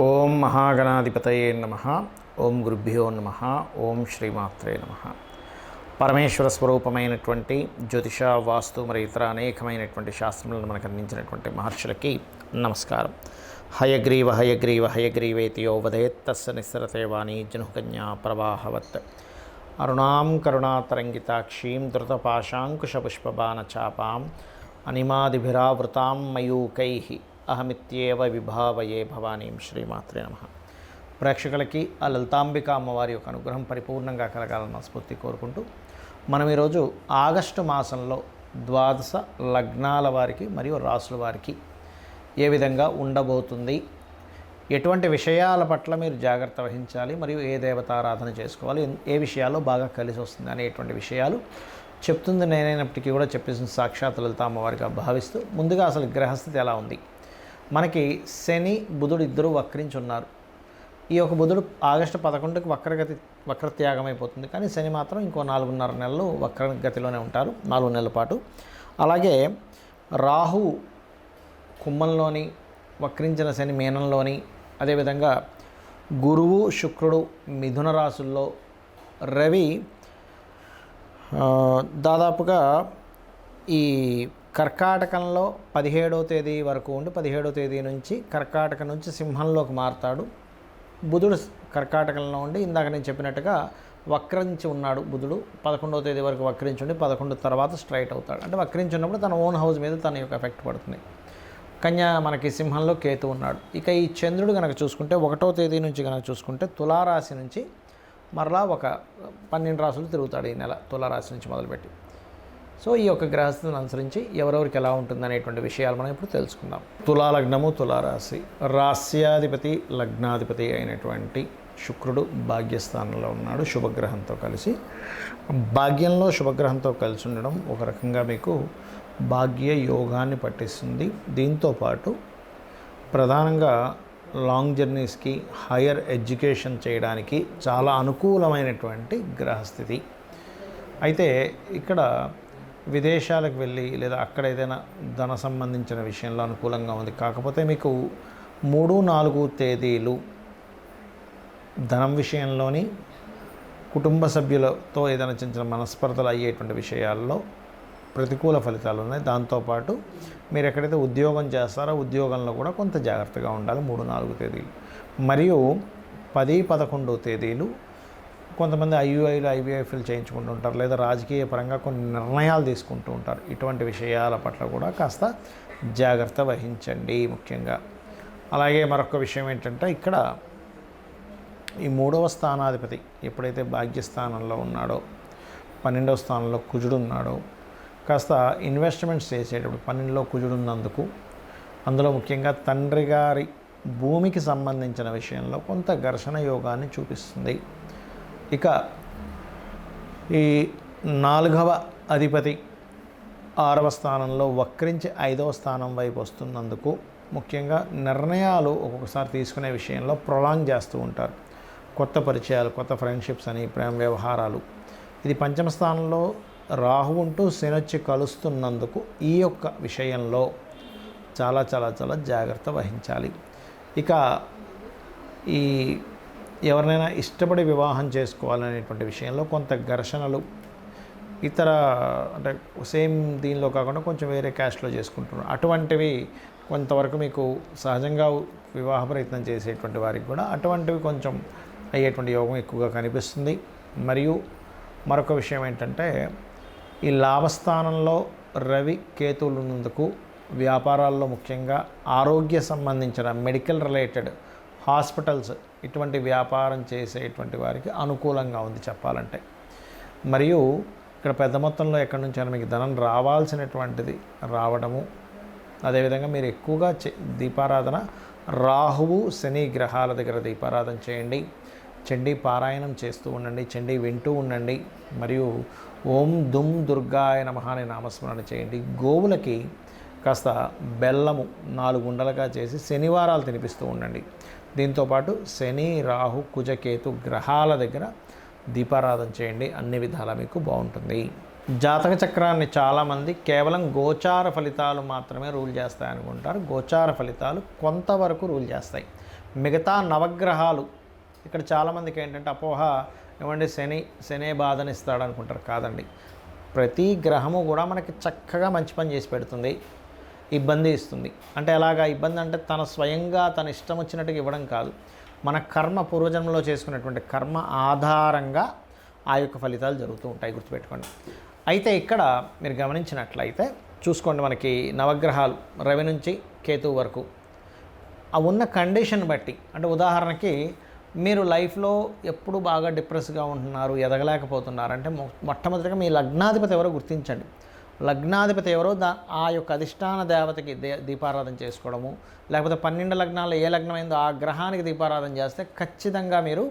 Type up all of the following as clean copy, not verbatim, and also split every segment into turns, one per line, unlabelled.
ఓం మహాగణాధిపతయే నమః. ఓం గురుభ్యో నమః. ఓం శ్రీమాత్రే నమః. పరమేశ్వర స్వరూపమైనటువంటి జ్యోతిష, వాస్తు మరియు ఇతర అనేకమైనటువంటి శాస్త్రములను మనకు అందించినటువంటి మహర్షులకి నమస్కారం. హయగ్రీవ హయగ్రీవ హయగ్రీవేతి యో వదేత్తస్య నిస్సరతే వాణి జనుకన్యా ప్రవాహవత్. అరుణాం కరుణాతరంగితాక్షీం ధృతపాశాంకుశపుష్పబాణచాపాం అనిమాదిభిరావృతాం మయూకైః అహమిత్యేవ విభావయే భవానీం. శ్రీమాత్రే నమః. ప్రేక్షకులకి ఆ లలితాంబిక అమ్మవారి యొక్క అనుగ్రహం పరిపూర్ణంగా కలగాలని మనస్ఫూర్తి కోరుకుంటూ మనం ఈరోజు ఆగస్టు మాసంలో ద్వాదశ లగ్నాల వారికి మరియు రాసుల వారికి ఏ విధంగా ఉండబోతుంది, ఎటువంటి విషయాల పట్ల మీరు జాగ్రత్త వహించాలి, మరియు ఏ దేవతారాధన చేసుకోవాలి, ఏ విషయాల్లో బాగా కలిసి వస్తుంది అనేటువంటి విషయాలు చెప్తుంది నేనైనప్పటికీ కూడా చెప్పేసిన సాక్షాత్ లలిత అమ్మవారిగా భావిస్తూ, ముందుగా అసలు గ్రహస్థితి ఎలా ఉంది. మనకి శని బుధుడు ఇద్దరు వక్రించి ఉన్నారు. ఈ యొక్క బుధుడు ఆగస్టు 11కి వక్రత్యాగం అయిపోతుంది, కానీ శని మాత్రం ఇంకో 4.5 నెలలు వక్రగతిలోనే ఉంటారు, 4 నెలల పాటు. అలాగే రాహు కుంభంలోని, వక్రించిన శని మీనంలోని, అదేవిధంగా గురువు శుక్రుడు మిథున రాశుల్లో, రవి దాదాపుగా ఈ కర్కాటకంలో 17వ తేదీ వరకు ఉండి 17వ తేదీ నుంచి కర్కాటక నుంచి సింహంలోకి మారుతాడు. బుధుడు కర్కాటకంలో ఉండి ఇందాక నేను చెప్పినట్టుగా వక్రించి ఉన్నాడు. బుధుడు 11వ తేదీ వరకు వక్రించి ఉండి 11 తర్వాత స్ట్రైట్ అవుతాడు. అంటే వక్రించి ఉన్నప్పుడు తన ఓన్ హౌస్ మీద తన యొక్క ఎఫెక్ట్ పడుతుంది. కన్యా మనకి సింహంలో కేతు ఉన్నాడు. ఇక ఈ చంద్రుడు కనుక చూసుకుంటే 1వ తేదీ నుంచి కనుక చూసుకుంటే తులారాశి నుంచి మరలా ఒక 12 రాశులు తిరుగుతాడు ఈ నెల, తులారాశి నుంచి మొదలుపెట్టి. సో ఈ యొక్క గ్రహస్థితిని అనుసరించి ఎవరెవరికి ఎలా ఉంటుంది అనేటువంటి విషయాలు మనం ఇప్పుడు తెలుసుకుందాం. తులాలగ్నము, తులారాశి, రాస్యాధిపతి లగ్నాధిపతి అయినటువంటి శుక్రుడు భాగ్యస్థానంలో ఉన్నాడు శుభగ్రహంతో కలిసి. భాగ్యంలో శుభగ్రహంతో కలిసి ఉండడం ఒక రకంగా మీకు భాగ్య యోగాన్ని పట్టిస్తుంది. దీంతోపాటు ప్రధానంగా లాంగ్ జర్నీస్కి, హయ్యర్ ఎడ్యుకేషన్ చేయడానికి చాలా అనుకూలమైనటువంటి గ్రహస్థితి. అయితే ఇక్కడ విదేశాలకు వెళ్ళి లేదా అక్కడ ఏదైనా ధన సంబంధించిన విషయంలో అనుకూలంగా ఉంది. కాకపోతే మీకు 3, 4 తేదీలు ధనం విషయంలోని, కుటుంబ సభ్యులతో ఏదైనా చిన్న మనస్పర్ధలు అయ్యేటువంటి విషయాల్లో ప్రతికూల ఫలితాలు ఉన్నాయి. దాంతోపాటు మీరు ఎక్కడైతే ఉద్యోగం చేస్తారో ఉద్యోగంలో కూడా కొంత జాగ్రత్తగా ఉండాలి 3, 4 తేదీలు. మరియు 10, 11 తేదీలు కొంతమంది ఐయుఐలు, ఐవీఎఫ్లు చేయించుకుంటూ ఉంటారు, లేదా రాజకీయ పరంగా కొన్ని నిర్ణయాలు తీసుకుంటూ ఉంటారు. ఇటువంటి విషయాల పట్ల కూడా కాస్త జాగ్రత్త వహించండి ముఖ్యంగా. అలాగే మరొక విషయం ఏంటంటే, ఇక్కడ ఈ 3వ స్థానాధిపతి ఎప్పుడైతే భాగ్యస్థానంలో ఉన్నాడో, 12వ స్థానంలో కుజుడు ఉన్నాడో, కాస్త ఇన్వెస్ట్మెంట్స్ చేసేటప్పుడు 12లో కుజుడు ఉన్నందుకు, అందులో ముఖ్యంగా తండ్రి గారి భూమికి సంబంధించిన విషయంలో కొంత ఘర్షణ యోగాన్ని చూపిస్తుంది. ఇక ఈ 4వ అధిపతి 6వ స్థానంలో వక్రించి 5వ స్థానం వైపు వస్తున్నందుకు ముఖ్యంగా నిర్ణయాలు ఒక్కొక్కసారి తీసుకునే విషయంలో ప్రొలాంగ్ చేస్తూ ఉంటారు. కొత్త పరిచయాలు, కొత్త ఫ్రెండ్షిప్స్ అని, ప్రేమ వ్యవహారాలు. ఇది 5వ స్థానంలో రాహు ఉంటూ శనొచ్చి కలుస్తున్నందుకు ఈ యొక్క విషయంలో చాలా చాలా చాలా జాగ్రత్త వహించాలి. ఇక ఈ ఎవరినైనా ఇష్టపడి వివాహం చేసుకోవాలనేటువంటి విషయంలో కొంత ఘర్షణలు, ఇతర అంటే సేమ్ దీనిలో కాకుండా కొంచెం వేరే క్యాస్ట్లో చేసుకుంటున్నారు, అటువంటివి కొంతవరకు మీకు సహజంగా వివాహ ప్రయత్నం చేసేటువంటి వారికి కూడా అటువంటివి కొంచెం అయ్యేటువంటి యోగం ఎక్కువగా కనిపిస్తుంది. మరియు మరొక విషయం ఏంటంటే, ఈ లాభస్థానంలో రవి కేతువులు ఉన్నందుకు వ్యాపారాల్లో ముఖ్యంగా ఆరోగ్య సంబంధించిన మెడికల్ రిలేటెడ్ హాస్పిటల్స్, ఇటువంటి వ్యాపారం చేసేటువంటి వారికి అనుకూలంగా ఉంది చెప్పాలంటే. మరియు ఇక్కడ పెద్ద మొత్తంలో ఎక్కడి నుంచైనా మీకు ధనం రావాల్సినటువంటిది రావడము. అదేవిధంగా మీరు ఎక్కువగా దీపారాధన, రాహువు శని గ్రహాల దగ్గర దీపారాధన చేయండి. చండీ పారాయణం చేస్తూ ఉండండి, చండీ వింటూ ఉండండి. మరియు ఓం దుమ్ దుర్గాయ నమః అనే నామస్మరణ చేయండి. గోవులకి కాస్త బెల్లము 4 ఉండలుగా చేసి శనివారాలు తినిపిస్తూ ఉండండి. దీంతోపాటు శని, రాహు, కుజ, కేతు గ్రహాల దగ్గర దీపారాధన చేయండి. అన్ని విధాలా మీకు బాగుంటుంది. జాతక చక్రాన్ని చాలామంది కేవలం గోచార ఫలితాలు మాత్రమే రూల్ చేస్తాయి అనుకుంటారు. గోచార ఫలితాలు కొంతవరకు రూల్ చేస్తాయి. మిగతా నవగ్రహాలు ఇక్కడ చాలామందికి ఏంటంటే అపోహ, ఏమంటే శనే బాధని ఇస్తాడు అనుకుంటారు. కాదండి, ప్రతి గ్రహము కూడా మనకి చక్కగా మంచి పని చేసి పెడుతుంది, ఇబ్బంది ఇస్తుంది. అంటే ఎలాగా ఇబ్బంది అంటే తన స్వయంగా తన ఇష్టం వచ్చినట్టుగా ఇవ్వడం కాదు, మన కర్మ పూర్వజన్మలో చేసుకున్నటువంటి కర్మ ఆధారంగా ఆ యొక్క ఫలితాలు జరుగుతూ ఉంటాయి, గుర్తుపెట్టుకోండి. అయితే ఇక్కడ మీరు గమనించినట్లయితే చూసుకోండి, మనకి నవగ్రహాలు రవి నుంచి కేతువు వరకు ఆ ఉన్న కండిషన్ బట్టి, అంటే ఉదాహరణకి మీరు లైఫ్లో ఎప్పుడు బాగా డిప్రెస్గా ఉంటున్నారు, ఎదగలేకపోతున్నారు అంటే మొట్టమొదటిగా మీ లగ్నాధిపతి ఎవరో గుర్తించండి. లగ్నాధిపతి ఎవరో ఆ యొక్క అధిష్టాన దేవతకి దీపారాధన చేసుకోవడము, లేకపోతే 12 లగ్నాల్లో ఏ లగ్నం అయిందో ఆ గ్రహానికి దీపారాధన చేస్తే ఖచ్చితంగా మీరు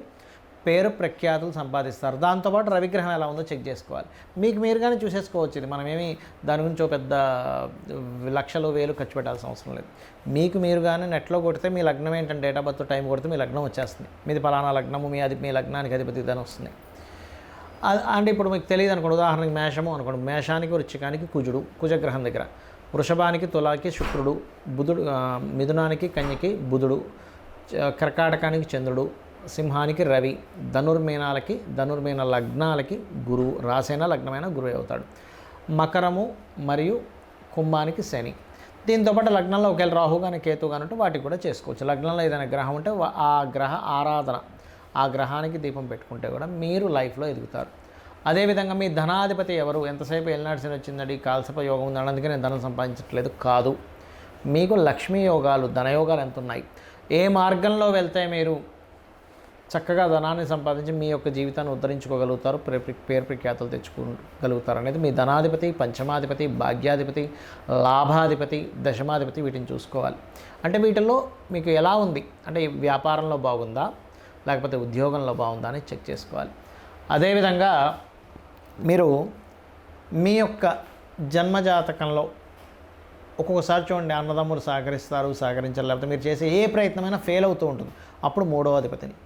పేరు ప్రఖ్యాతులు సంపాదిస్తారు. దాంతోపాటు రవిగ్రహం ఎలా ఉందో చెక్ చేసుకోవాలి. మీకు మీరుగానే చూసేసుకోవచ్చు. ఇది మనమేమి దాని గురించి పెద్ద లక్షలు వేలు ఖర్చు పెట్టాల్సిన అవసరం లేదు. మీకు మీరుగానే నెట్లో కొడితే మీ లగ్నం ఏంటంటే డేట్ ఆఫ్ బర్త్ టైం కొడితే మీ లగ్నం వచ్చేస్తుంది. మీది పలానా లగ్నము, మీ లగ్నానికి అధిపతి దాని వస్తుంది. అంటే ఇప్పుడు మీకు తెలియదు అనుకోండి, ఉదాహరణకి మేషము అనుకోండి, మేషానికి వృశ్చికానికి కుజుడు, కుజగ్రహం దగ్గర, వృషభానికి తులాకి శుక్రుడు, బుధుడు, మిథునానికి కన్యకి బుధుడు, కర్కాటకానికి చంద్రుడు, సింహానికి రవి, ధనుర్మీన లగ్నాలకి గురువు, రాసైన లగ్నమైన గురువు అవుతాడు. మకరము మరియు కుంభానికి శని. దీంతోపాటు లగ్నంలో ఒకవేళ రాహు కానీ కేతు కానీ ఉంటే వాటికి కూడా చేసుకోవచ్చు. లగ్నంలో ఏదైనా గ్రహం ఉంటే ఆ గ్రహ ఆరాధన, ఆ గ్రహానికి దీపం పెట్టుకుంటే కూడా మీరు లైఫ్లో ఎదుగుతారు. అదేవిధంగా మీ ధనాధిపతి ఎవరు, ఎంతసేపు ఎల్నాడు శని వచ్చిందండి, కాల్సప యోగం ఉందని అందుకే నేను ధనం సంపాదించట్లేదు కాదు, మీకు లక్ష్మీ యోగాలు, ధనయోగాలు ఎంత ఉన్నాయి, ఏ మార్గంలో వెళ్తే మీరు చక్కగా ధనాన్ని సంపాదించి మీ యొక్క జీవితాన్ని ఉద్ధరించుకోగలుగుతారు, పేరు ప్రఖ్యాతులు తెచ్చుకోగలుగుతారు అనేది మీ ధనాధిపతి, పంచమాధిపతి, భాగ్యాధిపతి, లాభాధిపతి, దశమాధిపతి వీటిని చూసుకోవాలి. అంటే వీటిల్లో మీకు ఎలా ఉంది అంటే వ్యాపారంలో బాగుందా లేకపోతే ఉద్యోగంలో బాగుందా అని చెక్ చేసుకోవాలి. అదేవిధంగా మీరు మీ యొక్క జన్మజాతకంలో ఒక్కొక్కసారి చూడండి, అన్నదమ్ములు సహకరించారు, లేకపోతే మీరు చేసే ఏ ప్రయత్నమైనా ఫెయిల్ అవుతూ ఉంటుంది. అప్పుడు 3వ అధిపతిని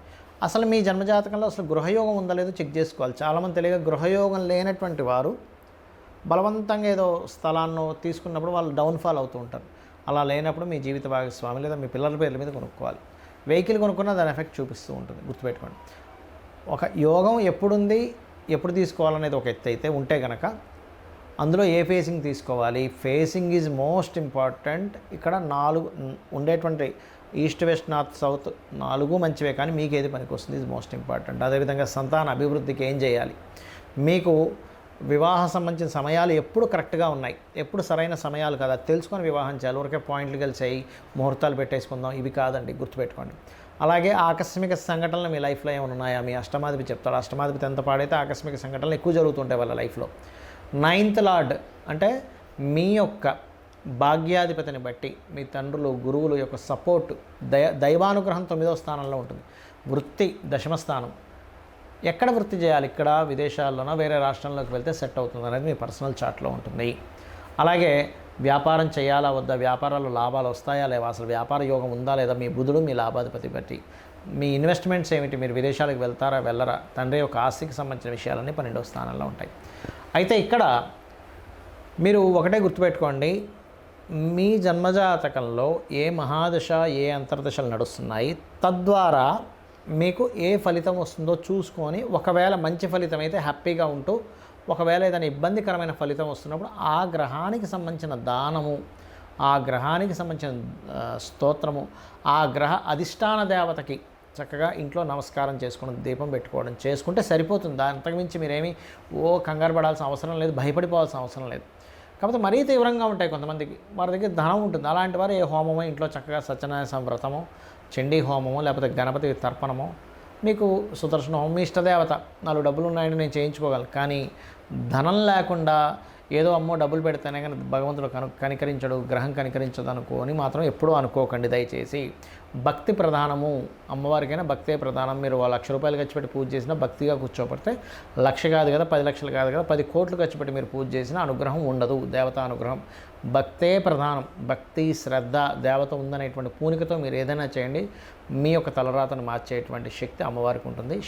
అసలు మీ జన్మజాతకంలో అసలు గృహయోగం ఉందా లేదో చెక్ చేసుకోవాలి. చాలామంది తెలియక గృహయోగం లేనటువంటి వారు బలవంతంగా ఏదో స్థలాన్ని తీసుకున్నప్పుడు వాళ్ళు డౌన్ఫాల్ అవుతూ ఉంటారు. అలా లేనప్పుడు మీ జీవిత భాగస్వామి లేదా మీ పిల్లల పేర్ల మీద కొనుక్కోవాలి. వెహికల్ కొనుక్కున్నా దాని ఎఫెక్ట్ చూపిస్తూ ఉంటుంది, గుర్తుపెట్టుకోండి. ఒక యోగం ఎప్పుడుంది, ఎప్పుడు తీసుకోవాలనేది ఒక ఎత్తు అయితే ఉంటే కనుక అందులో ఏ ఫేసింగ్ తీసుకోవాలి, ఫేసింగ్ ఈజ్ మోస్ట్ ఇంపార్టెంట్. ఇక్కడ 4 ఉండేటువంటి ఈస్ట్, వెస్ట్, నార్త్, సౌత్ 4 మంచివే, కానీ మీకు ఏది పనికి వస్తుంది ఈజ్ మోస్ట్ ఇంపార్టెంట్. అదేవిధంగా సంతాన అభివృద్ధికి ఏం చేయాలి, మీకు వివాహ సంబంధించిన సమయాలు ఎప్పుడు కరెక్ట్గా ఉన్నాయి, ఎప్పుడు సరైన సమయాలు కదా తెలుసుకొని వివాహం చేయాలి. ఊరికే పాయింట్లు కలిసాయి ముహూర్తాలు పెట్టేసుకుందాం ఇవి కాదండి, గుర్తుపెట్టుకోండి. అలాగే ఆకస్మిక సంఘటనలు మీ లైఫ్లో ఏమైనా ఉన్నాయా, మీ అష్టమాధిపతి చెప్తాడు. అష్టమాధిపతి ఎంత పాడైతే ఆకస్మిక సంఘటనలు ఎక్కువ జరుగుతుంటాయి వాళ్ళ లైఫ్లో. 9th లార్డ్ అంటే మీ యొక్క భాగ్యాధిపతిని బట్టి మీ తండ్రులు, గురువులు యొక్క సపోర్ట్, దైవానుగ్రహం 9వ స్థానంలో ఉంటుంది. వృత్తి 10వ స్థానం. ఎక్కడ వృత్తి చేయాలి, ఇక్కడ విదేశాల్లోనో వేరే రాష్ట్రంలోకి వెళ్తే సెట్ అవుతుంది అనేది మీ పర్సనల్ చార్ట్లో ఉంటుంది. అలాగే వ్యాపారం చేయాలా వద్దా, వ్యాపారాల్లో లాభాలు వస్తాయా లేవా, అసలు వ్యాపార యోగం ఉందా లేదా, మీ బుధుడు మీ లాభాధిపతి బట్టి. మీ ఇన్వెస్ట్మెంట్స్ ఏమిటి, మీరు విదేశాలకు వెళ్తారా వెళ్ళరా, తండ్రి యొక్క ఆస్తికి సంబంధించిన విషయాలన్నీ 12వ స్థానంలో ఉంటాయి. అయితే ఇక్కడ మీరు ఒకటే గుర్తుపెట్టుకోండి, మీ జన్మజాతకంలో ఏ మహాదశ ఏ అంతర్దశలు నడుస్తున్నాయి, తద్వారా మీకు ఏ ఫలితం వస్తుందో చూసుకొని, ఒకవేళ మంచి ఫలితం అయితే హ్యాపీగా ఉంటూ, ఒకవేళ ఏదైనా ఇబ్బందికరమైన ఫలితం వస్తున్నప్పుడు ఆ గ్రహానికి సంబంధించిన దానము, ఆ గ్రహానికి సంబంధించిన స్తోత్రము, ఆ గ్రహ అధిష్టాన దేవతకి చక్కగా ఇంట్లో నమస్కారం చేసుకోవడం, దీపం పెట్టుకోవడం చేసుకుంటే సరిపోతుంది. అంతకుమించి మీరేమీ కంగారు పడాల్సిన అవసరం లేదు, భయపడిపోవాల్సిన అవసరం లేదు. కాకపోతే మరీ తీవ్రంగా ఉంటాయి కొంతమందికి, వారి దగ్గర ధనం ఉంటుంది. అలాంటి వారు ఏ హోమమో ఇంట్లో చక్కగా సత్యనారాయణ వ్రతమో, చండీ హోమమో, లేకపోతే గణపతి తర్పణమో, మీకు సుదర్శన హోమం, మీ ఇష్టదేవత 4 డబ్బులు ఉన్నాయని నేను చేయించుకోగలను. కానీ ధనం లేకుండా ఏదో అమ్మో డబ్బులు పెడితేనే కానీ భగవంతుడు కనికరించడు, గ్రహం కనికరించదు అనుకోని మాత్రం ఎప్పుడూ అనుకోకండి దయచేసి. భక్తి ప్రధానము, అమ్మవారికైనా భక్తే ప్రధానం. మీరు 1,00,000 రూపాయలు ఖర్చు పెట్టి పూజ చేసినా భక్తిగా కూర్చోబడితే 1,00,000 కాదు కదా, 10 లక్షలు కాదు కదా, 10 కోట్లు ఖర్చు పెట్టి మీరు పూజ చేసినా అనుగ్రహం ఉండదు, దేవతా అనుగ్రహం. భక్తే ప్రధానం. భక్తి, శ్రద్ధ, దేవత ఉందనేటువంటి పూనికతో మీరు ఏదైనా చేయండి, మీ యొక్క తలరాతను మార్చేటువంటి శక్తి అమ్మవారికి ఉంటుంది.